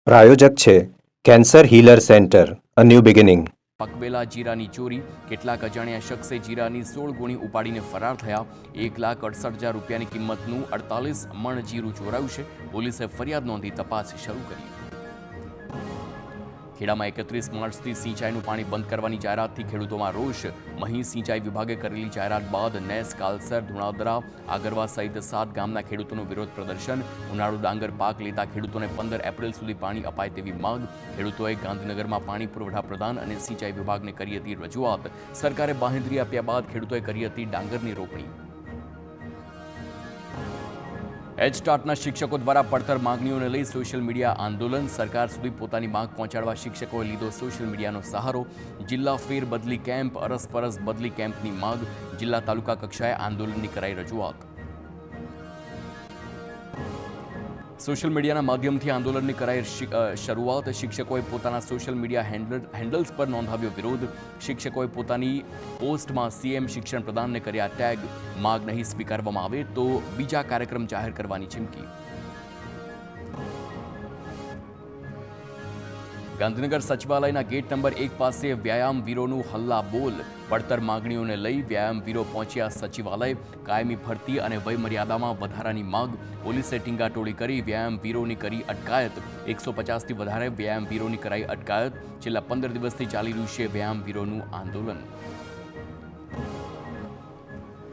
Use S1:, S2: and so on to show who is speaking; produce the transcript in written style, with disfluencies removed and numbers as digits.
S1: પ્રાયોજક છે cancer healer centre a new beginning.
S2: પકવેલા જીરાની ચોરી. કેટલાક અજાણ્યા શખ્સે જીરાની 16 ગુણી ઉપાડીને ફરાર થયા. 1,68,000 રૂપિયાની કિંમતનું 48 મણ જીરું ચોરાયું છે. પોલીસે ફરિયાદ નોંધી તપાસ શરૂ કરી. ખેડામાં 31 માર્ચથી સિંચાઈનું પાણી બંધ કરવાની જાહેરાતથી ખેડૂતોમાં રોષ. મહી સિંચાઈ વિભાગે કરેલી જાહેરાત બાદ નેસ, કાલસર, ધુણાદરા, આગરવા સહિત 7 ગામના ખેડૂતોનું વિરોધ પ્રદર્શન. ઉનાળુ ડાંગર પાક લેતા ખેડૂતોને 15 એપ્રિલ સુધી પાણી અપાય તેવી માંગ. ખેડૂતોએ ગાંધીનગરમાં પાણી પુરવઠા પ્રધાન અને સિંચાઈ વિભાગને કરી હતી રજૂઆત. સરકારે બાંહેધરી આપ્યા બાદ ખેડૂતોએ કરી હતી ડાંગરની રોપણી. એચટાટના શિક્ષકો દ્વારા પડતર માંગણીઓને લઈ સોશિયલ મીડિયા આંદોલન. સરકાર સુધી પોતાની માંગ પહોંચાડવા શિક્ષકોએ લીધો સોશિયલ મીડિયાનો સહારો. જિલ્લા ફેર બદલી કેમ્પ, અરસપરસ બદલી કેમ્પની માંગ. જિલ્લા તાલુકા કક્ષાએ આંદોલનની કરાઈ રજૂઆત. સોશિયલ મીડિયાના માધ્યમથી આંદોલનની કરાઈ શરૂઆત. શિક્ષકોએ પોતાના સોશિયલ મીડિયા હેન્ડલ્સ પર નોંધાવ્યો વિરોધ. શિક્ષકોએ પોતાની પોસ્ટમાં સીએમ શિક્ષણ પ્રધાનને કર્યા ટેગ. માગ નહીં સ્વીકારવામાં આવે તો બીજા કાર્યક્રમ જાહેર કરવાની ચીમકી. ગાંધીનગર સચિવાલયના ગેટ નંબર 1 પાસે વ્યાયામવીરોનું હલ્લા બોલ. પડતર માંગણીઓને લઈ વ્યાયામવીરો પહોંચ્યા સચિવાલય. કાયમી ભરતી અને વયમર્યાદામાં વધારાની માંગ. પોલીસે ટીંગાટોળી કરી વ્યાયામવીરોની કરી અટકાયત. 150થી વધારે વ્યાયામવીરોની કરાઈ અટકાયત. છેલ્લા 15 દિવસથી ચાલી રહ્યું છે વ્યાયામવીરોનું આંદોલન.